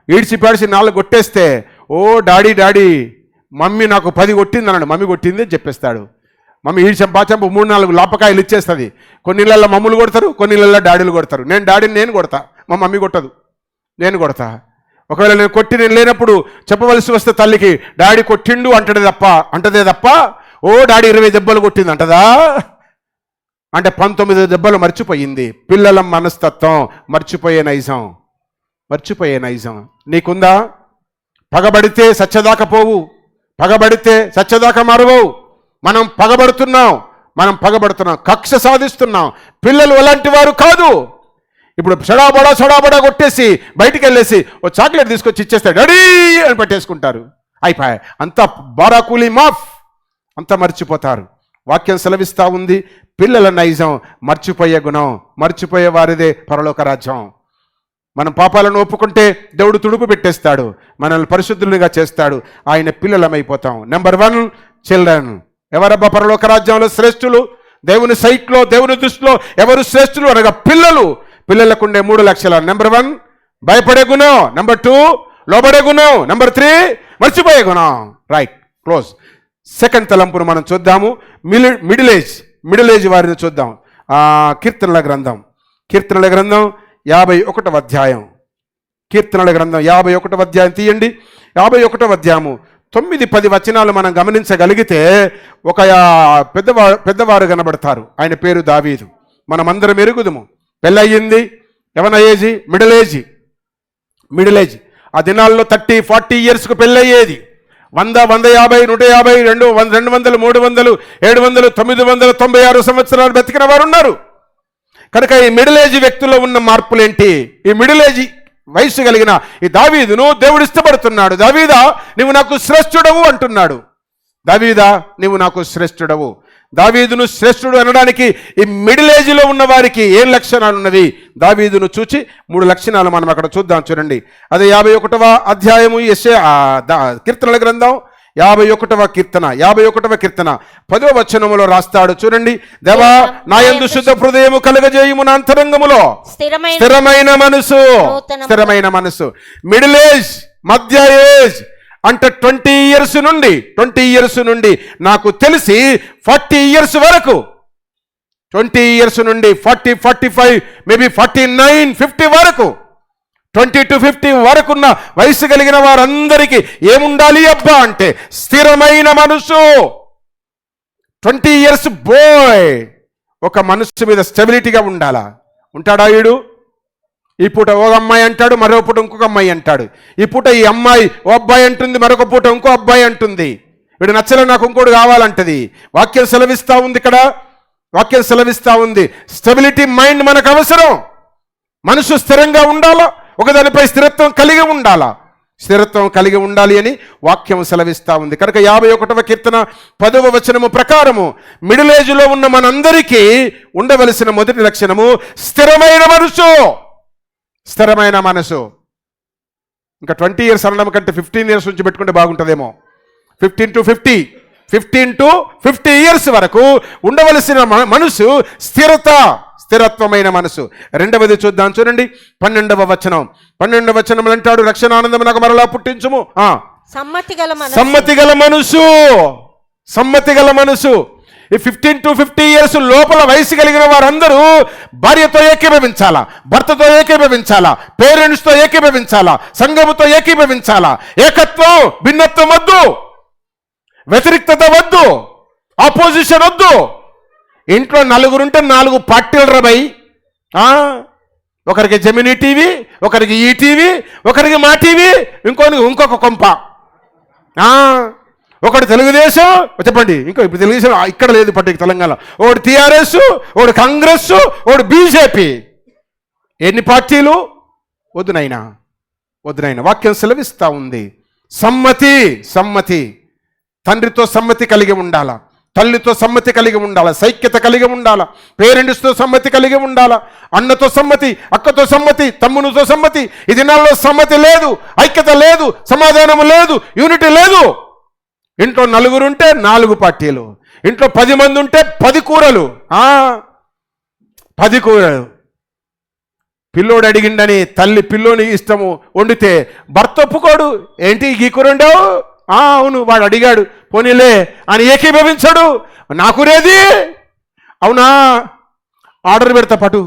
ఈడ్చిపాడిసి 4 కొట్టేస్తే, ఓ డాడీ మమ్మీ నాకు 10 కొట్టింది అన్నాడు. మమ్మీ కొట్టింది చెప్పేస్తాడు. మమ్మీ ఈడ్చంపాచంపు 3-4 లాపకాయలు ఇచ్చేస్తుంది. కొన్ని ఇళ్ళల్లో మమ్మల్ని కొడతారు, కొన్ని ఇళ్ళల్లో డాడీలు కొడతారు. నేను కొడతా, మా మమ్మీ కొట్టదు, నేను కొడతా. ఒకవేళ నేను లేనప్పుడు చెప్పవలసి వస్తే తల్లికి, డాడీ కొట్టిండు అంటదే తప్ప ఓ డాడీ 20 దెబ్బలు కొట్టింది అంటదా? అంటే 19 దెబ్బలు మర్చిపోయింది. పిల్లల మనస్తత్వం మర్చిపోయే నైజం నీకుందా? పగబడితే సత్యదాకా పోవు, పగబడితే సత్యదాకా మరవవు. మనం పగబడుతున్నాం, కక్ష సాధిస్తున్నాం. పిల్లలు అలాంటి వారు కాదు. ఇప్పుడు సడాబడా కొట్టేసి బయటికి వెళ్ళేసి ఓ చాక్లెట్ తీసుకొచ్చి ఇచ్చేస్తాడు, డాడీ అని పట్టేసుకుంటారు. అయిపోయాయి, అంతా బారాకూలీ మాఫ్, అంతా మర్చిపోతారు. వాక్యం సెలవిస్తా ఉంది. పిల్లల నైజం మర్చిపోయే గుణం. మర్చిపోయే వారిదే పరలోక రాజ్యం. మనం పాపాలను ఒప్పుకుంటే దేవుడు తుడుపు పెట్టేస్తాడు, మనల్ని పరిశుద్ధులుగా చేస్తాడు. ఆయన పిల్లలమైపోతాం. Number 1 children. ఎవరబ్బా పరలోక రాజ్యంలో శ్రేష్ఠులు? దేవుని సైట్లో, దేవుని దృష్టిలో ఎవరు శ్రేష్ఠులు అనగా పిల్లలకుండే 3 లక్షలు. నెంబర్ 1 భయపడే గుణం, నెంబర్ 2 లోబడే గుణం, నెంబర్ 3 మర్చిపోయే గుణం. Right, close. 2nd తలంపును మనం చూద్దాము. మిడిల్ ఏజ్ వారిని చూద్దాం. కీర్తనల గ్రంథం 51వ అధ్యాయం. కీర్తనల గ్రంథం 51వ అధ్యాయం తీయండి. 51వ అధ్యాయము 9-10 వచనాలు మనం గమనించగలిగితే ఒక పెద్దవారు కనబడతారు. ఆయన పేరు దావీదు. మనమందరం ఎరుగుదుము. పెళ్ళయింది, యవన ఏజీ, మిడిల్ ఏజ్. ఆ దినాల్లో 30-40 ఇయర్స్కు పెళ్ళయ్యేది. 100, 150, 150, 200, 300, 700, 996 సంవత్సరాలు బతికిన వారు ఉన్నారు. కనుక ఈ మిడిల్ ఏజ్ వ్యక్తుల్లో ఉన్న మార్పులేంటి? ఈ మిడిల్ ఏజ్ వయసు కలిగిన ఈ దావీదును దేవుడు ఇష్టపడుతున్నాడు. దావీదా, నీవు నాకు శ్రేష్ఠుడవు అంటున్నాడు. దావీదా, నీవు నాకు శ్రేష్ఠుడవు. దావీదును శ్రేష్ఠుడు అనడానికి ఈ మిడిల్ ఏజ్లో ఉన్న వారికి ఏం లక్షణాలు ఉన్నవి? దావీదును చూచి 3 లక్షణాలు మనం అక్కడ చూద్దాం. చూడండి, అదే 51వ అధ్యాయము కీర్తనల గ్రంథం 51వ కీర్తన 10వ వచనములో రాస్తాడు. చూడండి, దేవా నా యందు శుద్ధ హృదయము కలుగజేయుము, నా అంతరంగములో స్థిరమైన మనసు. మిడిల్ ఏజ్, మధ్య ఏజ్ అంటే 20 ఇయర్స్ నుండి నాకు తెలిసి 40 ఇయర్స్ వరకు, 20 ఇయర్స్ నుండి 40, 45, మేబీ 49, 50 వరకు, 20 to 50 వరకున్న వయసు కలిగిన వారందరికీ ఏముండాలి అబ్బా అంటే స్థిరమైన మనసు. 20 ఇయర్స్ బాయ్ ఒక మనసు మీద స్టెబిలిటీగా ఉండాలా? ఉంటాడా వీడు? ఈ పూట ఒక అమ్మాయి అంటాడు, మరో పూట ఇంకొక అమ్మాయి అంటాడు. ఈ పూట ఈ అమ్మాయి ఓ అబ్బాయి అంటుంది, మరొక పూట ఇంకో అబ్బాయి అంటుంది. వీడు నచ్చలే, నాకు ఇంకోటి కావాలంటది. వాక్యం సెలవిస్తూ ఉంది. స్టెబిలిటీ మైండ్ మనకు అవసరం. మనసు స్థిరంగా ఉండాలా, ఒకదానిపై స్థిరత్వం కలిగి ఉండాలి అని వాక్యం సెలవిస్తూ ఉంది. కనుక 51వ కీర్తన 10వ వచనము ప్రకారము మిడిల్ ఏజ్లో ఉన్న మనందరికీ ఉండవలసిన మొదటి లక్షణము స్థిరమైన మనసు. ఇంకా 20 ఇయర్స్ అనడం కంటే 15 ఇయర్స్ నుంచి పెట్టుకుంటే బాగుంటుందేమో. 15 to 50 ఇయర్స్ వరకు ఉండవలసిన మనసు స్థిరత్వమైన మనసు. రెండవది చూద్దాం. చూడండి, 12వ వచనం అంటాడు, రక్షణ ఆనందం నాకు మరలా పుట్టించుము. సమ్మతి గల మనసు. ఈ 15 to 50 ఇయర్స్ లోపల వయసు కలిగిన వారందరూ భార్యతో ఏకీభవించాలా, భర్తతో ఏకీభవించాలా, పేరెంట్స్తో ఏకీభవించాలా, సంఘముతో ఏకీభవించాలా. ఏకత్వం, భిన్నత్వం వద్దు, వ్యతిరేకత వద్దు, ఆపోజిషన్ వద్దు. ఇంట్లో 4 ఉంటే 4 పార్టీలు రబై. ఒకరికి జెమినీ టీవీ, ఒకరికి ఈ టీవీ, ఒకరికి మా టీవీ, ఇంకొక కొంప. ఒకటి తెలుగుదేశం, చెప్పండి, ఇప్పుడు తెలుగుదేశం ఇక్కడ లేదు, పట్టిక తెలంగాణ. ఒకటి టీఆర్ఎస్, ఒకటి కాంగ్రెస్, ఒకటి బీజేపీ. ఎన్ని పార్టీలు? వద్దు నాయనా. వాక్యం సెలవిస్తూ ఉంది. సమ్మతి. తండ్రితో సమ్మతి కలిగి ఉండాలా, తల్లితో సమ్మతి కలిగి ఉండాలా, సైక్యత కలిగి ఉండాలా, పేరెంట్స్తో సమ్మతి కలిగి ఉండాలా, అన్నతో సమ్మతి, అక్కతో సమ్మతి, తమ్మునితో సమ్మతి. ఈ దినాల్లో సమ్మతి లేదు, ఐక్యత లేదు, సమాధానం లేదు, యూనిటీ లేదు. ఇంట్లో 4 ఉంటే 4 పార్టీలు, ఇంట్లో 10 మంది ఉంటే 10 కూరలు. 10 కూరలు. పిల్లోడు అడిగిండని తల్లి పిల్లోని ఇష్టము వండితే భర్త ఒప్పుకోడు. ఏంటి ఈ కూర వండావు? అవును, వాడు అడిగాడు, పోనీలే అని ఏకీభవించాడు. నాకు రేది, అవునా, ఆర్డర్ పెడతా పటు.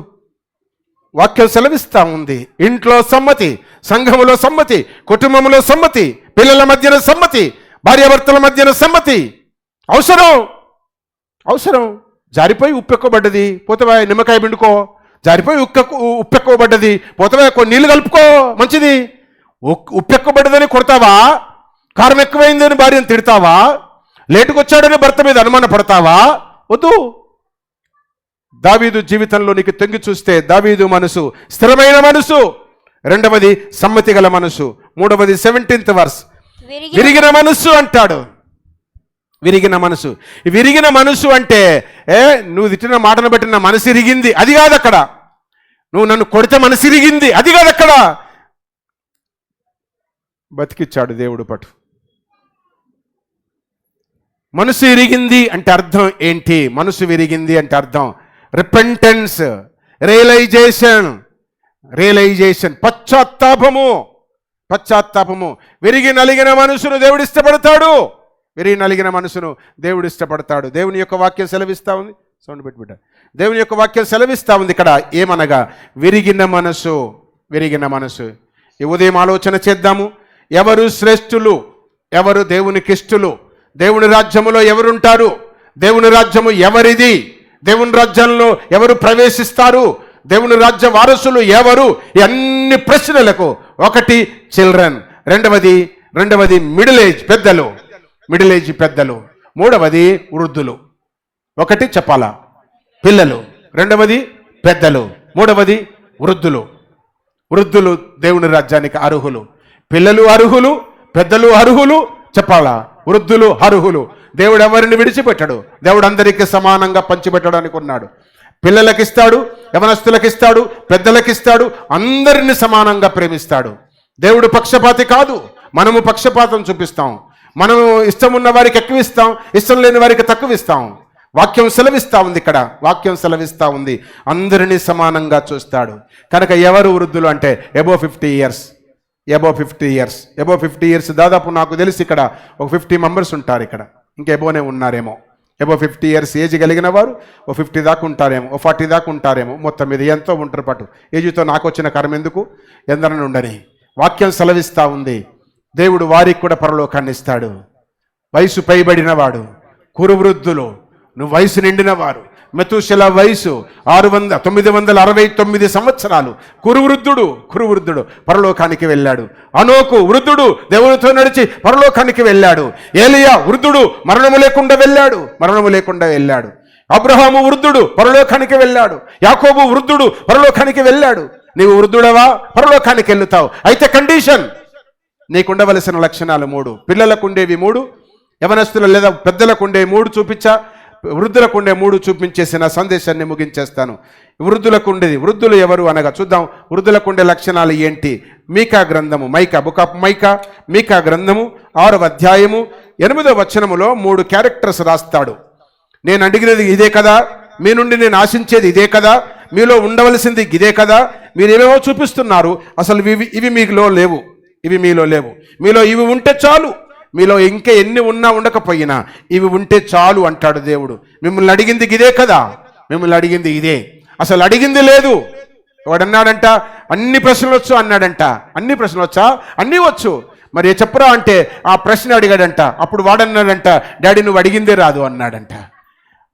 వాక్యం సెలవిస్తూ ఉంది. ఇంట్లో సమ్మతి, సంఘములో సమ్మతి, కుటుంబంలో సమ్మతి, పిల్లల మధ్యన సమ్మతి, భార్యాభర్తల మధ్యన సమ్మతి అవసరం. జారిపోయి ఉప్పెక్కబడ్డది, పోతవా నిమ్మకాయ పిండుకో. జారిపోయి ఉప్పెక్కబడ్డది, పోతవా కొన్ని నీళ్ళు కలుపుకో, మంచిది. ఉప్పెక్కబడ్డదని కొడతావా? కారం ఎక్కువైందని భార్యను తిడతావా? లేటుకు వచ్చాడని భర్త మీద అనుమాన పడతావా? వద్దు. దావీదు జీవితంలో నీకు తొంగి చూస్తే దావీదు మనసు స్థిరమైన మనసు. రెండవది సమ్మతి గల మనసు. మూడవది 17th verse విరిగిన మనసు అంటాడు. విరిగిన మనసు అంటే నువ్వు తిట్టిన మాటను బట్టి నా మనసు ఇరిగింది, అది కాదు అక్కడ. నువ్వు నన్ను కొడితే మనసు ఇరిగింది, అది కాదు అక్కడ. బతికిచ్చాడు దేవుడు పటు. మనసు ఇరిగింది అంటే అర్థం ఏంటి? మనసు విరిగింది అంటే అర్థం రిపెంటెన్స్, రియలైజేషన్, పశ్చాత్తాపము. విరిగి నలిగిన మనసును దేవుడు ఇష్టపడతాడు. దేవుని యొక్క వాక్యం సెలవిస్తా ఉంది. సౌండ్ పెట్టుబిడ్డ. దేవుని యొక్క వాక్యం సెలవిస్తా ఉంది ఇక్కడ ఏమనగా విరిగిన మనసు. ఈ ఉదయం ఆలోచన చేద్దాము. ఎవరు శ్రేష్ఠులు, ఎవరు దేవునికి ఇష్టలు, దేవుని రాజ్యములో ఎవరుంటారు, దేవుని రాజ్యము ఎవరిది, దేవుని రాజ్యంలో ఎవరు ప్రవేశిస్తారు, దేవుని రాజ్య వారసులు ఎవరు? ఈ అన్ని ప్రశ్నలకు ఒకటి చిల్డ్రన్, రెండవది మిడిల్ ఏజ్ పెద్దలు, మూడవది వృద్ధులు. ఒకటి చెప్పాలా, పిల్లలు, రెండవది పెద్దలు, మూడవది వృద్ధులు దేవుని రాజ్యానికి అర్హులు. పిల్లలు అర్హులు, పెద్దలు అర్హులు, చెప్పాలా, వృద్ధులు అర్హులు. దేవుడు ఎవరిని విడిచిపెట్టాడు. దేవుడు అందరికీ సమానంగా పంచిపెట్టడానికి ఉన్నాడు. పిల్లలకిస్తాడు, యవనస్తులకిస్తాడు, పెద్దలకిస్తాడు, అందరిని సమానంగా ప్రేమిస్తాడు. దేవుడు పక్షపాతి కాదు. మనము పక్షపాతం చూపిస్తాం. మనము ఇష్టం ఉన్న వారికి ఎక్కువ ఇస్తాం, ఇష్టం లేని వారికి తక్కువ ఇస్తాం. వాక్యం సెలవిస్తా ఉంది అందరినీ సమానంగా చూస్తాడు. కనుక ఎవరు వృద్ధులు అంటే అబోవ్ 50 ఇయర్స్ దాదాపు నాకు తెలిసి ఇక్కడ ఒక 50 మెంబర్స్ ఉంటారు. ఇక్కడ ఇంకా ఎబోనే ఉన్నారేమో. అబోవ్ 50 ఇయర్స్ ఏజ్ కలిగిన వారు ఓ 50 దాకా ఉంటారేమో, ఓ 40 దాకా ఉంటారేమో. మొత్తం మీద ఎంతో ఉంటారు. పట్టు ఏజ్తో నాకు వచ్చిన కర్మ ఎందుకు, ఎందరని ఉండని. వాక్యం సెలవిస్తూ ఉంది దేవుడు వారికి కూడా పరలోకాన్ని ఇస్తాడు. వయసు పైబడిన వాడు, కురువృద్ధులు, నువ్వు వయసు నిండిన వారు. మెతూషెల వయసు 969 సంవత్సరాలు. కురువృద్ధుడు పరలోకానికి వెళ్ళాడు. అనోకు వృద్ధుడు దేవునితో నడిచి పరలోకానికి వెళ్ళాడు. ఏలియా వృద్ధుడు మరణము లేకుండా వెళ్ళాడు. అబ్రహాము వృద్ధుడు పరలోకానికి వెళ్ళాడు. యాకోబు వృద్ధుడు పరలోకానికి వెళ్ళాడు. నీవు వృద్ధుడవా, పరలోకానికి వెళ్తావు. అయితే కండిషన్, నీకుండవలసిన లక్షణాలు 3. పిల్లలకు ఉండేవి 3, యవనస్తులు లేదా పెద్దలకు ఉండే 3 చూపించా, వృద్ధులకు ఉండే 3 చూపించేసిన సందేశాన్ని ముగించేస్తాను. వృద్ధులు ఎవరు అనగా చూద్దాం. వృద్ధులకు ఉండే లక్షణాలు ఏంటి? మీకా గ్రంథము, బుక్ ఆఫ్ మీకా గ్రంథము 6వ అధ్యాయము 8వ వచనములో 3 క్యారెక్టర్స్ రాస్తాడు. నేను అడిగినది ఇదే కదా, మీ నుండి నేను ఆశించేది ఇదే కదా, మీలో ఉండవలసింది ఇదే కదా, మీరేమేమో చూపిస్తున్నారు, అసలు ఇవి మీలో లేవు. మీలో ఇవి ఉంటే చాలు. మీలో ఇంకా ఎన్ని ఉన్నా ఉండకపోయినా ఇవి ఉంటే చాలు అంటాడు దేవుడు. మిమ్మల్ని అడిగింది ఇదే కదా, అసలు అడిగింది లేదు. వాడన్నాడంట అన్ని ప్రశ్నలు వచ్చు అన్నాడంట. అన్ని ప్రశ్నలు వచ్చా? అన్నీ వచ్చు. మరి చెప్పరా అంటే ఆ ప్రశ్న అడిగాడంట. అప్పుడు వాడన్నాడంట, డాడీ నువ్వు అడిగిందే రాదు అన్నాడంట.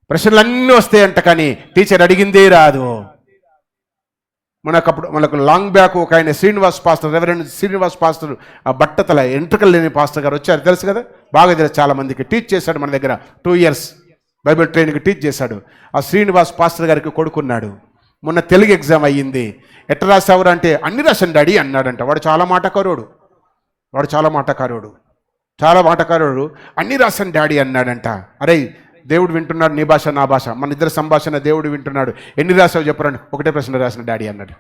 ప్రశ్నలు అన్నీ వస్తాయంట, కానీ టీచర్ అడిగిందే రాదు. మనకు లాంగ్ బ్యాక్ ఒక ఆయన రెవరెండ్ శ్రీనివాస్ పాస్టర్, ఆ బట్టతల ఎంట్రుకలు లేని పాస్టర్ గారు వచ్చారు, తెలుసు కదా, బాగా తెలుసు చాలా మందికి. టీచ్ చేశాడు మన దగ్గర 2 years బైబిల్ ట్రైనింగ్ టీచ్ చేశాడు. ఆ శ్రీనివాస్ పాస్టర్ గారికి కొడుకున్నాడు. మొన్న తెలుగు ఎగ్జామ్ అయ్యింది. ఎట్లా రాసావురా అంటే అన్ని రాశాను డాడీ అన్నాడంట. వాడు చాలా మాటకారుడు, అన్ని రాశాను డాడీ అన్నాడంట. అరే దేవుడు వింటున్నాడు, నీ భాష నా భాష, మన ఇద్దరు సంభాషణ దేవుడు వింటున్నాడు. ఎన్ని రాసావు చెప్పరండి. ఒకటే ప్రశ్న రాసిన డాడీ అన్నాడు.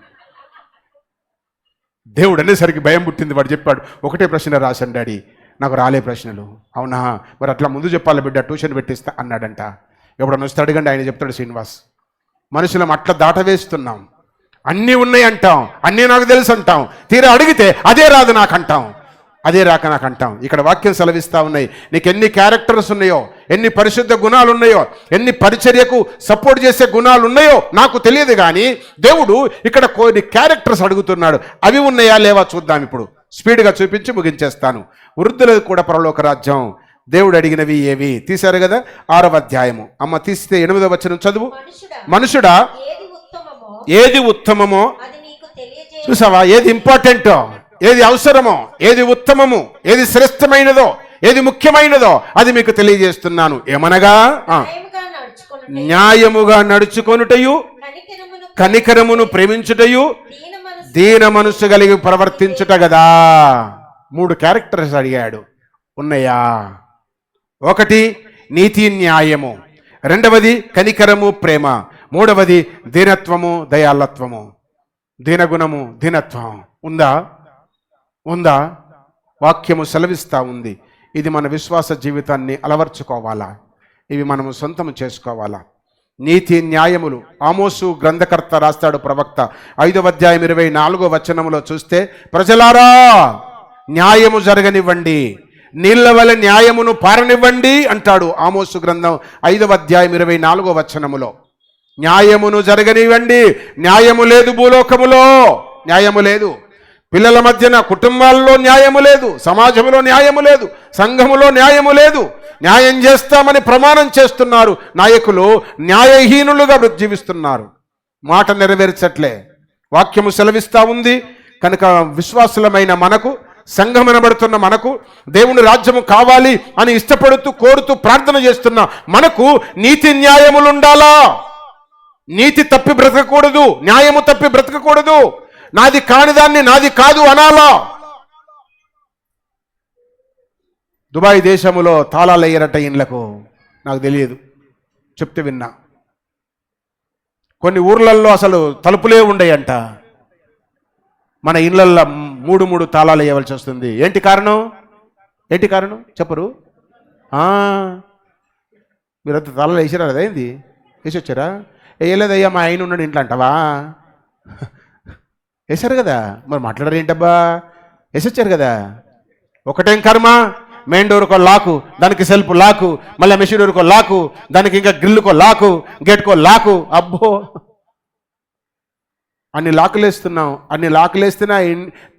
దేవుడు అనేసరికి భయం పుట్టింది. వాడు చెప్పాడు, ఒకటే ప్రశ్న రాశాను డాడీ, నాకు రాలే ప్రశ్నలు. అవునా, మరి అట్లా ముందు చెప్పాలి బిడ్డ, ట్యూషన్ పెట్టిస్తా అన్నాడంట. ఎప్పుడన్నా వస్తే అడగండి, ఆయన చెప్తాడు శ్రీనివాస్. మనుషులం అట్లా దాటవేస్తున్నాం. అన్నీ ఉన్నాయి అంటాం, అన్నీ నాకు తెలుసు అంటాం, తీరా అడిగితే అదే రాదు నాకు అంటాం. ఇక్కడ వాక్యం సెలవిస్తూ ఉన్నాయి. నీకు ఎన్ని క్యారెక్టర్స్ ఉన్నాయో, ఎన్ని పరిశుద్ధ గుణాలు ఉన్నాయో, ఎన్ని పరిచర్యకు సపోర్ట్ చేసే గుణాలు ఉన్నాయో నాకు తెలియదు, కానీ దేవుడు ఇక్కడ కొన్ని క్యారెక్టర్స్ అడుగుతున్నాడు. అవి ఉన్నాయా లేవా చూద్దాం. ఇప్పుడు స్పీడ్గా చూపించి ముగించేస్తాను. వృద్ధులకు కూడా పరలోక రాజ్యం. దేవుడు అడిగినవి ఏవి తీశారు కదా, 6వ అధ్యాయము. అమ్మ తీస్తే 8వ వచనం చదువు. మనుషుడా ఏది ఉత్తమమో చూసావా, ఏది ఇంపార్టెంటో, ఏది అవసరమో, ఏది ఉత్తమము, ఏది శ్రేష్టమైనదో, ఏది ముఖ్యమైనదో అది మీకు తెలియజేస్తున్నాను. ఏమనగా న్యాయముగా నడుచుకొనుటయు, కనికరమును ప్రేమించుటయు, దీన మనస్సు కలిగి ప్రవర్తించుట కదా. 3 క్యారెక్టర్స్ అడిగాడు. ఉన్నాయా? 1 నీతి న్యాయము, 2వది కనికరము ప్రేమ, 3వది దీనత్వము దయాళత్వము. దీనగుణము దీనత్వం ఉందా? వాక్యము సెలవిస్తూ ఉంది. ఇది మన విశ్వాస జీవితాన్ని అలవర్చుకోవాలా, ఇవి మనము సొంతము చేసుకోవాలా. నీతి న్యాయములు ఆమోసు గ్రంథకర్త రాస్తాడు, ప్రవక్త 5వ అధ్యాయం 24వ వచనములో చూస్తే, ప్రజలారా న్యాయము జరగనివ్వండి, నీళ్ల వలె న్యాయమును పారనివ్వండి అంటాడు. ఆమోసు గ్రంథం 5వ అధ్యాయం 24వ వచనములో న్యాయమును జరగనివ్వండి. న్యాయము లేదు భూలోకములో, న్యాయము లేదు. పిల్లల మధ్యన కుటుంబాల్లో న్యాయము లేదు, సమాజంలో న్యాయము లేదు, సంఘములో న్యాయము లేదు. న్యాయం చేస్తామని ప్రమాణం చేస్తున్నారు నాయకులు, న్యాయహీనులుగా జీవిస్తున్నారు. మాట నెరవేర్చట్లే. వాక్యము సెలవిస్తూ ఉంది కనుక విశ్వాసులమైన మనకు, సంఘమనబడుతున్న మనకు, దేవుని రాజ్యము కావాలి అని ఇష్టపడుతూ కోరుతూ ప్రార్థన చేస్తున్న మనకు నీతి న్యాయములు ఉండాలా. నీతి తప్పి బ్రతకకూడదు, న్యాయము తప్పి బ్రతకకూడదు. నాది కానిదాన్ని నాది కాదు అనాలా. దుబాయ్ దేశములో తాళాలు వేయరట ఇండ్లకు, నాకు తెలియదు, చెప్తే విన్నా. కొన్ని ఊర్లల్లో అసలు తలుపులే ఉండేయంట. మన ఇళ్ళల్లో మూడు తాళాలు వేయవలసి వస్తుంది. ఏంటి కారణం? ఏంటి కారణం చెప్పరు? మీరంతా తాళాలు వేసారా? అదేంది వేసి వచ్చారా? వేయలేదయ్యా మా ఆయన ఉన్నాడు ఇంట్లో అంటావా? వేశారు కదా, మరి మాట్లాడారు ఏంటబ్బా? వేసి వచ్చారు కదా. ఒకటేం కర్మ, మెయిన్ డోర్కో లాకు, దానికి సెల్ఫ్ లాకు, మళ్ళీ మెషిన్ డోర్కో లాకు, దానికి ఇంకా గ్రిల్కో లాకు, గేట్కో లాకు. అబ్బో, అన్ని లాకులు వేస్తున్నాం. అన్ని లాకులు వేస్తున్నా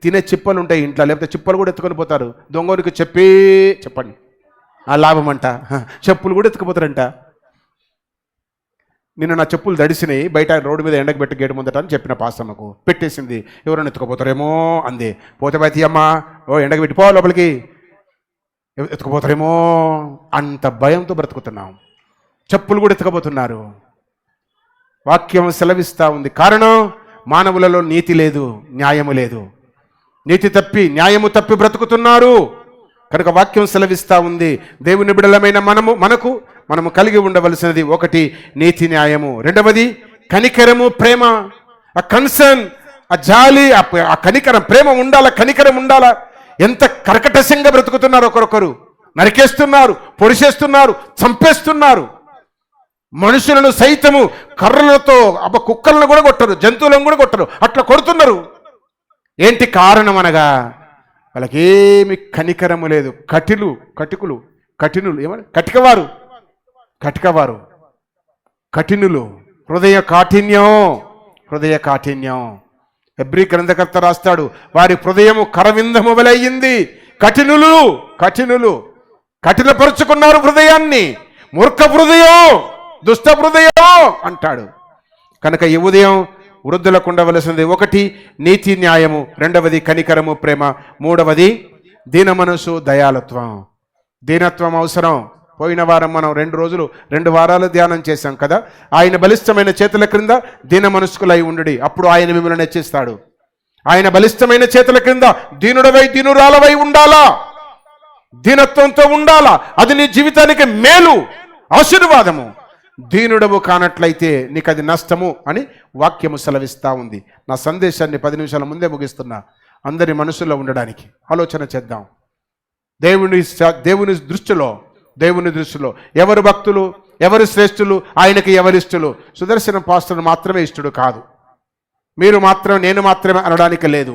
తినే చిప్పలు ఉంటాయి ఇంట్లో, లేకపోతే చిప్పలు కూడా ఎత్తుకొని పోతారు. దొంగనికి చెప్పండి ఆ లాభం అంట. చెప్పులు కూడా ఎత్తుకుపోతారంట. నిన్న నా చెప్పులు దడిసినాయి, బయట రోడ్డు మీద ఎండకు పెట్టి గేటు ముందట అని చెప్పిన పాస్తమ్మకు. పెట్టేసింది. ఎవరైనా ఎత్తుకుపోతారేమో అంది. పోతే బయట అమ్మా, ఓ ఎండకు పెట్టిపో లోపలికి, ఎత్తుకుపోతారేమో అంత భయంతో బ్రతుకుతున్నాం. చెప్పులు కూడా ఎత్తుకుపోతున్నారు. వాక్యం సెలవిస్తూ ఉంది. కారణం, మానవులలో నీతి లేదు, న్యాయము లేదు. నీతి తప్పి న్యాయము తప్పి బ్రతుకుతున్నారు. కనుక వాక్యం సెలవిస్తూ ఉంది. దేవుని బిడ్డలమైన మనము కలిగి ఉండవలసినది ఒకటి నీతి న్యాయము, రెండవది కనికరము ప్రేమ. ఆ కన్సర్న్, ఆ జాలి, ఆ కనికరం, ప్రేమ ఉండాలా, కనికరం ఉండాలా. ఎంత కర్కటశంగా బ్రతుకుతున్నారు. ఒకరొకరు నరికేస్తున్నారు, పొడిచేస్తున్నారు, చంపేస్తున్నారు. మనుషులను సైతము కర్రలతో, కుక్కలను కూడా కొట్టరు, జంతువులను కూడా కొట్టరు, అట్లా కొడుతున్నారు. ఏంటి కారణం అనగా వాళ్ళకేమి కనికరము లేదు. కఠినులు ఏమని కఠినులు, హృదయ కాఠిన్యం. హెబ్రీ గ్రంథకర్త రాస్తాడు, వారి హృదయము కరవిందము వలె కఠినులు కఠినపరుచుకున్నారు హృదయాన్ని. మూర్ఖ హృదయం, దుష్ట హృదయం అంటాడు. కనుక ఈ ఉదయం వృద్ధులకు ఉండవలసినది ఒకటి నీతి న్యాయము, రెండవది కనికరము ప్రేమ, మూడవది దీన మనసు దయాళత్వం. దీనత్వం అవసరం. పోయిన వారం మనం 2 వారాలు ధ్యానం చేశాం కదా. ఆయన బలిష్టమైన చేతుల క్రింద దీన మనస్కులై ఉండుడి, అప్పుడు ఆయన మిమ్మల్ని హెచ్చిస్తాడు. ఆయన బలిష్టమైన చేతుల క్రింద దీనుడవై దీనురాలవై ఉండాలా, దీనత్వంతో ఉండాలా. అది నీ జీవితానికి మేలు, ఆశీర్వాదము. దీనుడవు కానట్లయితే నీకు అది నష్టము అని వాక్యము సెలవిస్తూ ఉంది. నా సందేశాన్ని 10 నిమిషాల ముందే ముగిస్తున్నా, అందరి మనసులో ఉండడానికి ఆలోచన చేద్దాం. దేవుని దృష్టిలో ఎవరు భక్తులు, ఎవరు శ్రేష్ఠులు, ఆయనకి ఎవరిష్టులు? సుదర్శన పాస్టర్ మాత్రమే ఇష్టడు కాదు, మీరు మాత్రం నేను మాత్రమే అనడానికి లేదు.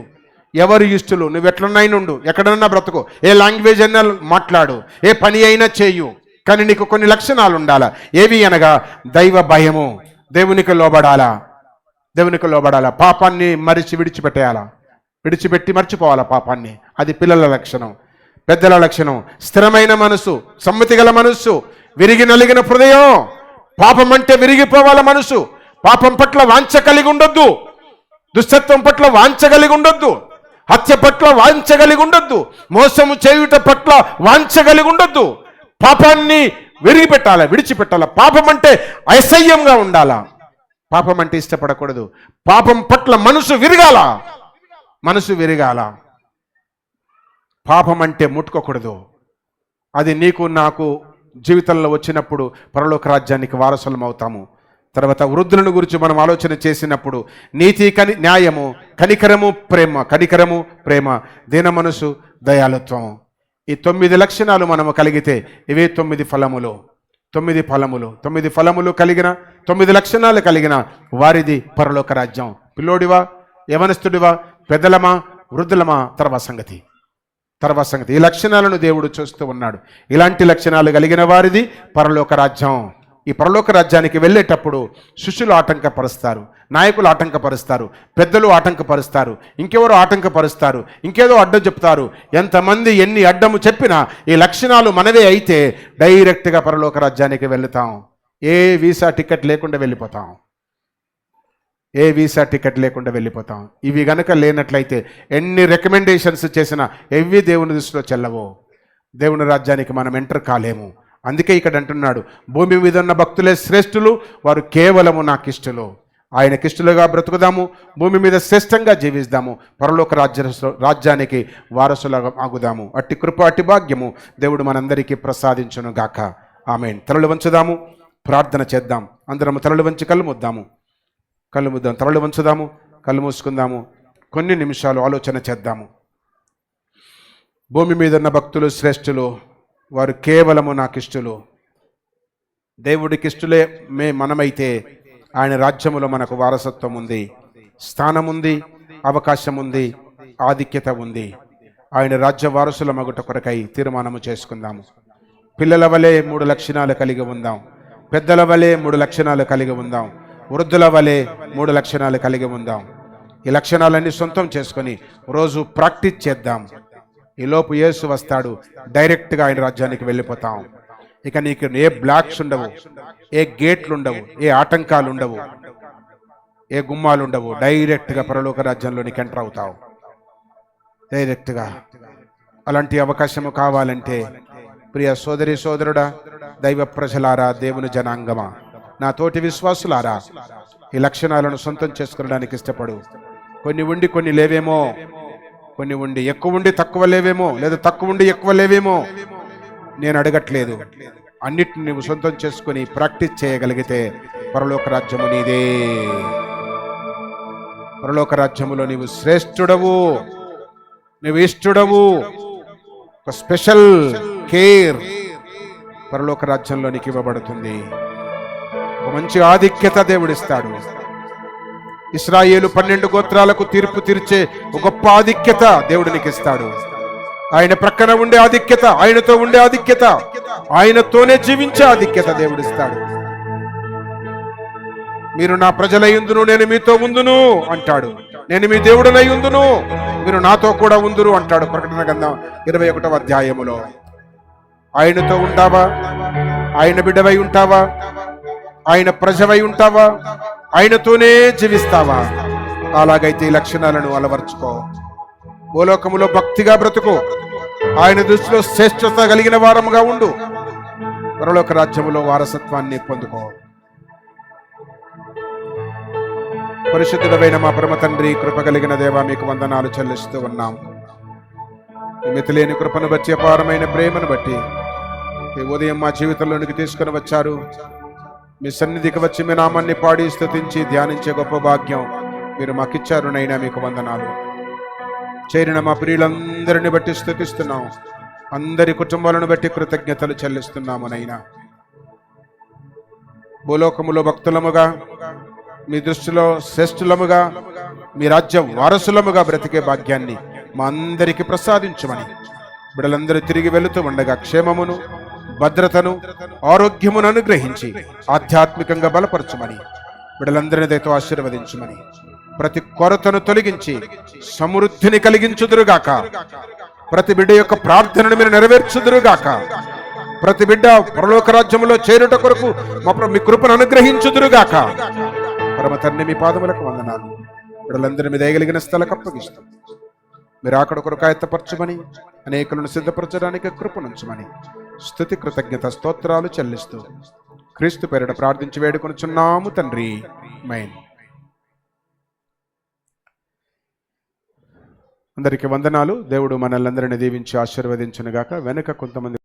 ఎవరు ఇష్టలు? నువ్వు ఎట్లనైనా ఉండు, ఎక్కడన్నా బ్రతుకు, ఏ లాంగ్వేజ్ అయినా మాట్లాడు, ఏ పని అయినా చేయు, కానీ నీకు కొన్ని లక్షణాలు ఉండాలా. ఏవి అనగా దైవ భయము, దేవునికి లోబడాలా, పాపాన్ని విడిచిపెట్టి మర్చిపోవాలా పాపాన్ని. అది పిల్లల లక్షణం, పెద్దల లక్షణం. స్థిరమైన మనసు, సమ్మతి గల మనస్సు, విరిగి నలిగిన హృదయం. పాపం అంటే విరిగిపోవాల మనసు. పాపం పట్ల వాంఛ కలిగి ఉండొద్దు, దుష్టత్వం పట్ల వాంఛ కలిగి ఉండొద్దు, హత్య పట్ల వాంఛ కలిగి ఉండొద్దు, మోసము చేయుట పట్ల వాంఛ కలిగి ఉండొద్దు. పాపాన్ని విడిచిపెట్టాలా. పాపం అంటే అసహ్యంగా ఉండాలా, పాపం అంటే ఇష్టపడకూడదు. పాపం పట్ల మనసు విరగాల. పాపం అంటే ముట్టుకోకూడదు. అది నీకు నాకు జీవితంలో వచ్చినప్పుడు పరలోక రాజ్యానికి వారసులం అవుతాము. తర్వాత వృద్ధులను గురించి మనం ఆలోచన చేసినప్పుడు నీతి న్యాయము, కనికరము ప్రేమ, దీన మనసు, దయాళత్వం. ఈ 9 లక్షణాలు మనము కలిగితే ఇవే 9 ఫలములు. 9 ఫలములు కలిగిన, 9 లక్షణాలు కలిగిన వారిది పరలోక రాజ్యం. పిల్లోడివా, యవనస్తుడివా, పెద్దలమా, వృద్ధులమా, తర్వాత సంగతి. ఈ లక్షణాలను దేవుడు చూస్తూ ఉన్నాడు. ఇలాంటి లక్షణాలు కలిగిన వారిది పరలోక రాజ్యం. ఈ పరలోక రాజ్యానికి వెళ్ళేటప్పుడు శిష్యులు ఆటంకపరుస్తారు, నాయకులు ఆటంకపరుస్తారు, పెద్దలు ఆటంకపరుస్తారు, ఇంకెవరో ఆటంకపరుస్తారు, ఇంకేదో అడ్డం చెప్తారు. ఎంతమంది ఎన్ని అడ్డము చెప్పినా ఈ లక్షణాలు మనవే అయితే డైరెక్ట్గా పరలోక రాజ్యానికి వెళుతాం. ఏ వీసా టికెట్ లేకుండా వెళ్ళిపోతాం. ఏ వీసా టికెట్ లేకుండా వెళ్ళిపోతాం. ఇవి గనక లేనట్లయితే ఎన్ని రికమెండేషన్స్ చేసినా ఎవి దేవుని దృష్టిలో చెల్లవో. దేవుని రాజ్యానికి మనం ఎంటర్ కాలేము. అందుకే ఇక్కడ అంటున్నాడు, భూమి మీద ఉన్న భక్తులే శ్రేష్ఠులు, వారు కేవలము నాకిష్టులు. ఆయనకిష్టులుగా బ్రతుకుదాము, భూమి మీద శ్రేష్టంగా జీవిస్తాము, పరలోక రాజ్యానికి వారసులుగా ఆగుదాము. అట్టి కృప, అట్టి భాగ్యము దేవుడు మనందరికీ ప్రసాదించును గాక. ఆమేన్. తలలు వంచుదాము, ప్రార్థన చేద్దాం. అందరము తలలు వంచి కళ్ళు ముద్దాము. తలలు వంచుదాము, కళ్ళు మూసుకుందాము. కొన్ని నిమిషాలు ఆలోచన చేద్దాము. భూమి మీద ఉన్న భక్తులు శ్రేష్ఠులు, వారు కేవలము నాకిష్టులు. దేవుడికి ఇష్టలే మనమైతే ఆయన రాజ్యములో మనకు వారసత్వం ఉంది, స్థానం ఉంది, అవకాశం ఉంది, ఆధిక్యత ఉంది. ఆయన రాజ్య వారసుల మగుట కొరకై తీర్మానము చేసుకుందాము. పిల్లల వలె 3 లక్షణాలు కలిగి ఉందాం, పెద్దల వలె 3 లక్షణాలు కలిగి ఉందాం, వృద్ధుల వలె 3 లక్షణాలు కలిగి ఉందాం. ఈ లక్షణాలన్నీ సొంతం చేసుకొని రోజు ప్రాక్టీస్ చేద్దాం. ఈలోపు యేసు వస్తాడు, డైరెక్ట్గా ఆయన రాజ్యానికి వెళ్ళిపోతాం. ఇక నీకు ఏ బ్లాక్స్ ఉండవు, ఏ గేట్లు ఉండవు, ఏ ఆటంకాలు ఉండవు, ఏ గుమ్మాలు ఉండవు. డైరెక్ట్గా పరలోక రాజ్యంలోనికి ఎంటర్ అవుతావు డైరెక్ట్గా. అలాంటి అవకాశము కావాలంటే ప్రియ సోదరి సోదరుడా, దైవ ప్రజలారా, దేవుని జనాంగమా, నా తోటి విశ్వాసులారా, ఈ లక్షణాలను సొంతం చేసుకోవడానికి ఇష్టపడు. కొన్ని ఉండి కొన్ని లేవేమో, కొన్ని ఉండి ఎక్కువ ఉండి తక్కువ లేవేమో, లేదా తక్కువ ఉండి ఎక్కువ లేవేమో. నేను అడగట్లేదు. అన్నిటిని నువ్వు సొంతం చేసుకుని ప్రాక్టీస్ చేయగలిగితే పరలోక రాజ్యము నీదే. పరలోక రాజ్యములో నీవు శ్రేష్ఠుడవు, నువ్వు ఇష్టడవు. ఒక స్పెషల్ కేర్ పరలోక రాజ్యంలో నీకు ఇవ్వబడుతుంది. ఒక మంచి ఆధిక్యత దేవుడిస్తాడు. ఇశ్రాయేలు 12 గోత్రాలకు తీర్పు తీర్చే ఒక గొప్ప ఆధిక్యత దేవుడు నీకు ఇస్తాడు. ఆయన ప్రక్కన ఉండే ఆధిక్యత, ఆయనతో ఉండే ఆధిక్యత, ఆయనతోనే జీవించే ఆధిక్యత దేవుడిస్తాడు. మీరు నా ప్రజలై ఉందును, నేను మీతో ఉందును అంటాడు. నేను మీ దేవుడనై ఉందును, మీరు నాతో కూడా ఉందురు అంటాడు. ప్రకటన గ్రంథం 21వ అధ్యాయములో. ఆయనతో ఉంటావా? ఆయన బిడ్డవై ఉంటావా? ఆయన ప్రజవై ఉంటావా? ఆయనతోనే జీవిస్తావా? అలాగైతే ఈ లక్షణాలను అలవర్చుకో. భూలోకములో భక్తిగా బ్రతుకు, ఆయన దృష్టిలో శ్రేష్ఠత కలిగిన వారముగా ఉండు. పరలోక రాజ్యములో వారసత్వాన్ని పొందుకో. పరిశుద్ధుడైన మా పరమ తండ్రి, కృప కలిగిన దేవా, మీకు వందనాలు చెల్లిస్తూ ఉన్నాం. మితిలేని కృపను బట్టి, అపారమైన ప్రేమను బట్టి ఈ ఉదయం మా జీవితంలోనికి తీసుకుని వచ్చారు. మీ సన్నిధికి వచ్చి మీ నామాన్ని పాడి స్తుతించి ధ్యానించే గొప్ప భాగ్యం మీరు మాకిచ్చారు నైనా, మీకు వందనాలు. చేరిన మా ప్రియులందరిని బట్టి స్తుతిస్తున్నాం. అందరి కుటుంబాలను బట్టి కృతజ్ఞతలు చెల్లిస్తున్నాము నైనా. భూలోకములో భక్తులముగా, మీ దృష్టిలో శ్రేష్ఠులముగా, మీ రాజ్యం వారసులముగా బ్రతికే భాగ్యాన్ని మా అందరికీ ప్రసాదించమని, బిడ్డలందరూ తిరిగి వెళుతూ ఉండగా క్షేమమును, భద్రతను, ఆరోగ్యమును అనుగ్రహించి ఆధ్యాత్మికంగా బలపరచమని, బిడ్డలందరినీ దయతో ఆశీర్వదించమని, ప్రతి కొరతను తొలగించి సమృద్ధిని కలిగించుదురుగాక. ప్రతి బిడ్డ యొక్క ప్రార్థనను మీరు నెరవేర్చుదురుగాక. ప్రతి బిడ్డ పరలోక రాజ్యములో చేరుట కొరకు మీ కృపను అనుగ్రహించుదురుగాక. పరమ తండ్రి, మీ పాదములకు వందనాలు. బిడ్డలందరి మీద దయగలిగిన స్థలకు అప్పగిస్తాం. మీరు అక్కడ కొరకు ఆయత్తపరచమని, అనేకులను సిద్ధపరచడానికి కృపనుంచమని స్తుతి, కృతజ్ఞత, స్తోత్రాలు చెల్లిస్తూ క్రీస్తు పేరిట ప్రార్థించి వేడుకొనుచున్నాము తండ్రి. ఆమేన్. అందరికీ వందనాలు. దేవుడు మనల్ని అందరినీ దీవించి ఆశీర్వదించునుగాక. వెనుక కొంతమంది